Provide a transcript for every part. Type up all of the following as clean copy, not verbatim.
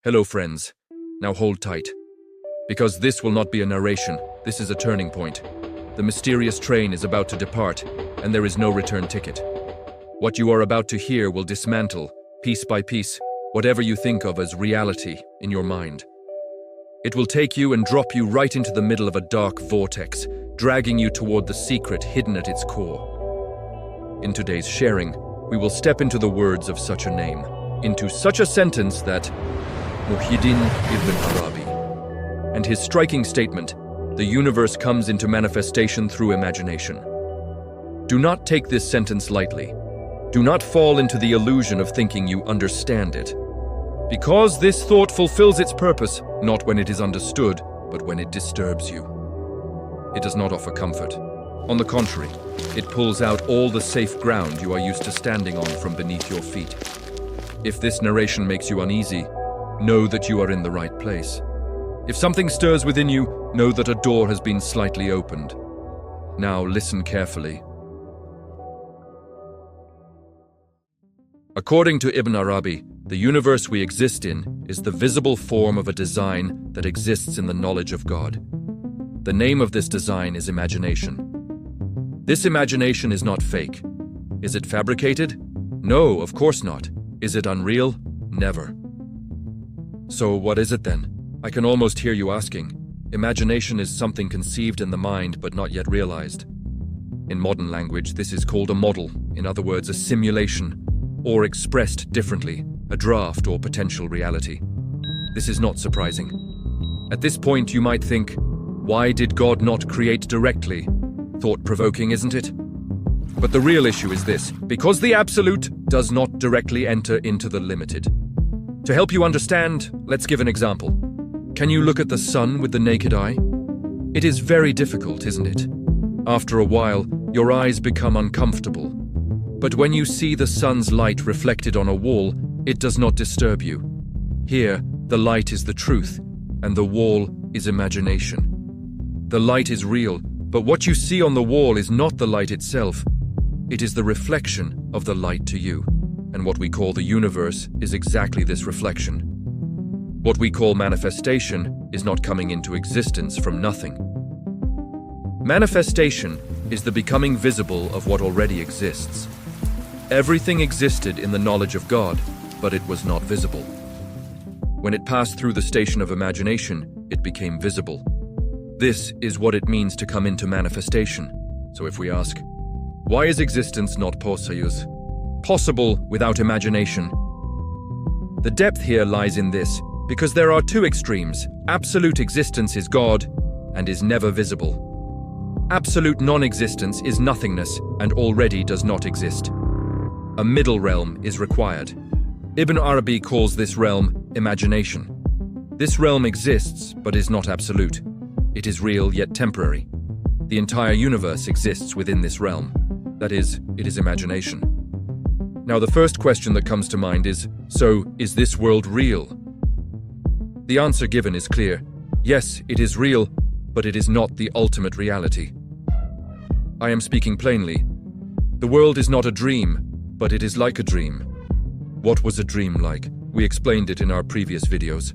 Hello, friends. Now hold tight. Because this will not be a narration, this is a turning point. The mysterious train is about to depart, and there is no return ticket. What you are about to hear will dismantle, piece by piece, whatever you think of as reality in your mind. It will take you and drop you right into the middle of a dark vortex, dragging you toward the secret hidden at its core. In today's sharing, we will step into the words of such a name, into such a sentence that Muhyiddin ibn Arabi, and his striking statement, the universe comes into manifestation through imagination. Do not take this sentence lightly. Do not fall into the illusion of thinking you understand it. Because this thought fulfills its purpose, not when it is understood, but when it disturbs you. It does not offer comfort. On the contrary, it pulls out all the safe ground you are used to standing on from beneath your feet. If this narration makes you uneasy, know that you are in the right place. If something stirs within you, know that a door has been slightly opened. Now listen carefully. According to Ibn Arabi, the universe we exist in is the visible form of a design that exists in the knowledge of God. The name of this design is imagination. This imagination is not fake. Is it fabricated? No, of course not. Is it unreal? Never. So what is it then? I can almost hear you asking. Imagination is something conceived in the mind but not yet realized. In modern language, this is called a model, in other words, a simulation, or expressed differently, a draft or potential reality. This is not surprising. At this point, you might think, why did God not create directly? Thought-provoking, isn't it? But the real issue is this: because the absolute does not directly enter into the limited. To help you understand, let's give an example. Can you look at the sun with the naked eye? It is very difficult, isn't it? After a while, your eyes become uncomfortable. But when you see the sun's light reflected on a wall, it does not disturb you. Here, the light is the truth, and the wall is imagination. The light is real, but what you see on the wall is not the light itself. It is the reflection of the light to you. And what we call the universe is exactly this reflection. What we call manifestation is not coming into existence from nothing. Manifestation is the becoming visible of what already exists. Everything existed in the knowledge of God, but it was not visible. When it passed through the station of imagination, it became visible. This is what it means to come into manifestation. So if we ask, why is existence not possible without imagination? The depth here lies in this, because there are two extremes. Absolute existence is God and is never visible. Absolute non-existence is nothingness and already does not exist. A middle realm is required. Ibn Arabi calls this realm imagination. This realm exists but is not absolute. It is real yet temporary. The entire universe exists within this realm. That is, it is imagination. Now the first question that comes to mind is, so is this world real? The answer given is clear. Yes, it is real, but it is not the ultimate reality. I am speaking plainly. The world is not a dream, but it is like a dream. What was a dream like? We explained it in our previous videos.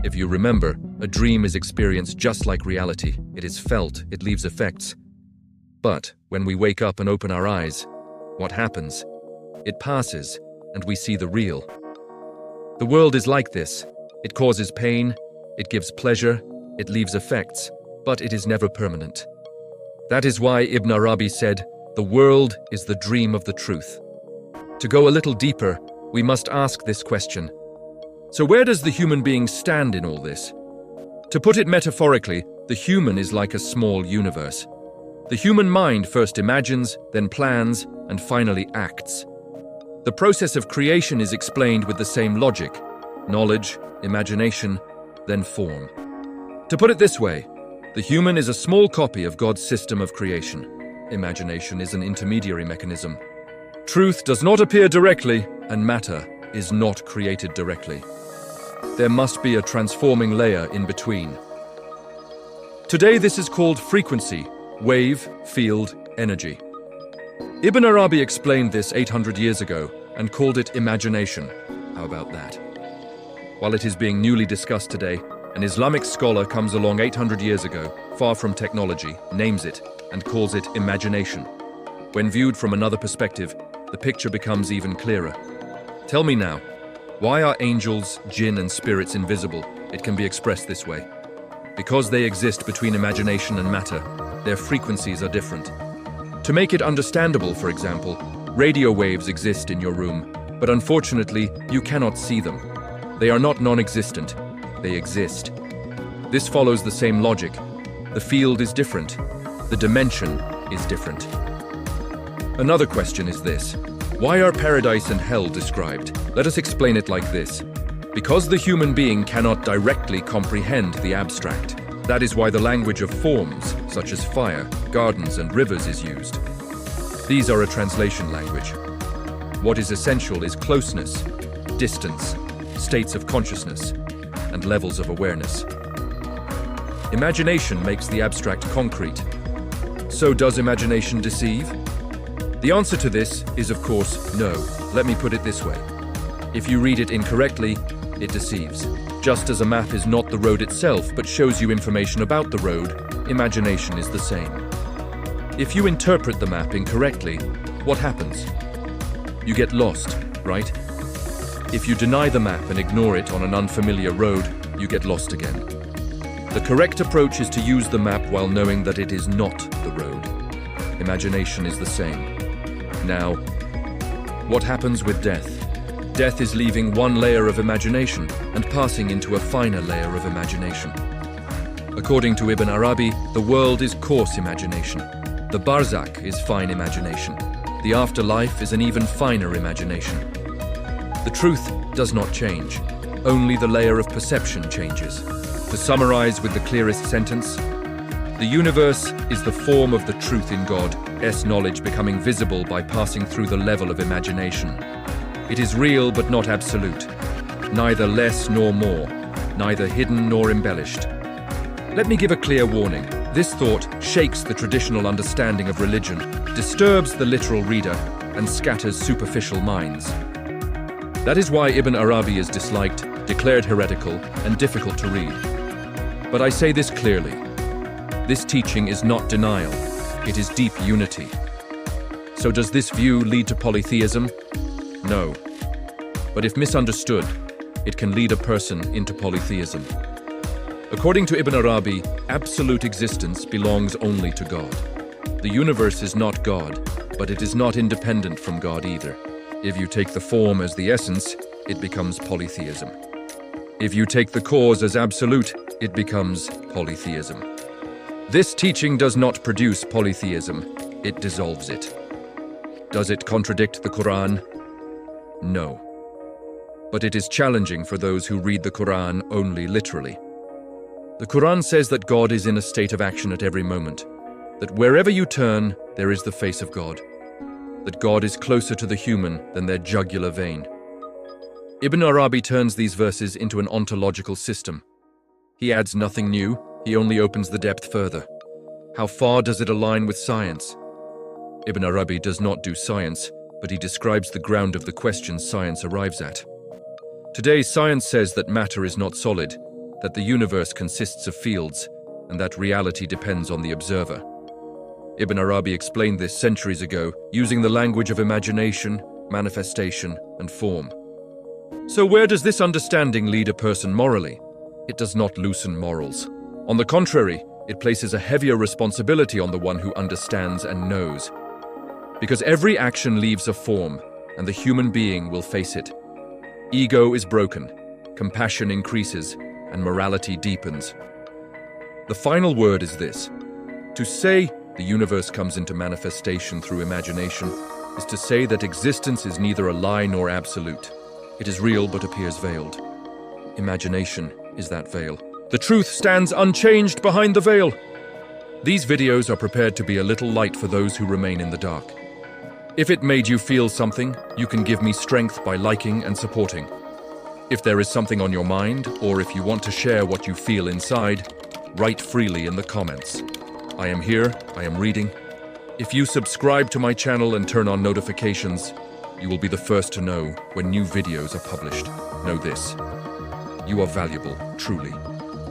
If you remember, a dream is experienced just like reality. It is felt, it leaves effects. But when we wake up and open our eyes, what happens? It passes, and we see the real. The world is like this. It causes pain, it gives pleasure, it leaves effects, but it is never permanent. That is why Ibn Arabi said, the world is the dream of the truth. To go a little deeper, we must ask this question. So where does the human being stand in all this? To put it metaphorically, the human is like a small universe. The human mind first imagines, then plans, and finally acts. The process of creation is explained with the same logic: knowledge, imagination, then form. To put it this way, the human is a small copy of God's system of creation. Imagination is an intermediary mechanism. Truth does not appear directly, and matter is not created directly. There must be a transforming layer in between. Today this is called frequency, wave, field, energy. Ibn Arabi explained this 800 years ago and called it imagination. How about that? While it is being newly discussed today, an Islamic scholar comes along 800 years ago, far from technology, names it, and calls it imagination. When viewed from another perspective, the picture becomes even clearer. Tell me now, why are angels, jinn, and spirits invisible? It can be expressed this way. Because they exist between imagination and matter, their frequencies are different. To make it understandable, for example, radio waves exist in your room, but unfortunately, you cannot see them. They are not non-existent, they exist. This follows the same logic. The field is different. The dimension is different. Another question is this: why are paradise and hell described? Let us explain it like this. Because the human being cannot directly comprehend the abstract. That is why the language of forms, such as fire, gardens, and rivers, is used. These are a translation language. What is essential is closeness, distance, states of consciousness, and levels of awareness. Imagination makes the abstract concrete. So does imagination deceive? The answer to this is, of course, no. Let me put it this way. If you read it incorrectly, it deceives. Just as a map is not the road itself, but shows you information about the road, imagination is the same. If you interpret the map incorrectly, what happens? You get lost, right? If you deny the map and ignore it on an unfamiliar road, you get lost again. The correct approach is to use the map while knowing that it is not the road. Imagination is the same. Now, what happens with death? Death is leaving one layer of imagination and passing into a finer layer of imagination. According to Ibn Arabi, the world is coarse imagination. The barzakh is fine imagination. The afterlife is an even finer imagination. The truth does not change. Only the layer of perception changes. To summarize with the clearest sentence, the universe is the form of the truth in God's knowledge becoming visible by passing through the level of imagination. It is real but not absolute, neither less nor more, neither hidden nor embellished. Let me give a clear warning. This thought shakes the traditional understanding of religion, disturbs the literal reader, and scatters superficial minds. That is why Ibn Arabi is disliked, declared heretical, and difficult to read. But I say this clearly. This teaching is not denial, it is deep unity. So does this view lead to polytheism? No. But if misunderstood, it can lead a person into polytheism. According to Ibn Arabi, absolute existence belongs only to God. The universe is not God, but it is not independent from God either. If you take the form as the essence, it becomes polytheism. If you take the cause as absolute, it becomes polytheism. This teaching does not produce polytheism, it dissolves it. Does it contradict the Quran? No. But it is challenging for those who read the Quran only literally. The Quran says that God is in a state of action at every moment, that wherever you turn, there is the face of God, that God is closer to the human than their jugular vein. Ibn Arabi turns these verses into an ontological system. He adds nothing new, he only opens the depth further. How far does it align with science? Ibn Arabi does not do science, but he describes the ground of the questions science arrives at. Today, science says that matter is not solid, that the universe consists of fields, and that reality depends on the observer. Ibn Arabi explained this centuries ago, using the language of imagination, manifestation, and form. So where does this understanding lead a person morally? It does not loosen morals. On the contrary, it places a heavier responsibility on the one who understands and knows. Because every action leaves a form, and the human being will face it. Ego is broken, compassion increases, and morality deepens. The final word is this. To say the universe comes into manifestation through imagination is to say that existence is neither a lie nor absolute. It is real but appears veiled. Imagination is that veil. The truth stands unchanged behind the veil. These videos are prepared to be a little light for those who remain in the dark. If it made you feel something, you can give me strength by liking and supporting. If there is something on your mind, or if you want to share what you feel inside, write freely in the comments. I am here, I am reading. If you subscribe to my channel and turn on notifications, you will be the first to know when new videos are published. Know this: You are valuable, truly.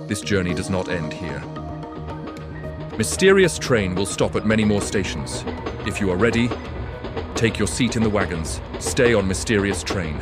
This journey does not end here. Mysterious train will stop at many more stations. If you are ready, take your seat in the wagons. Stay on mysterious train.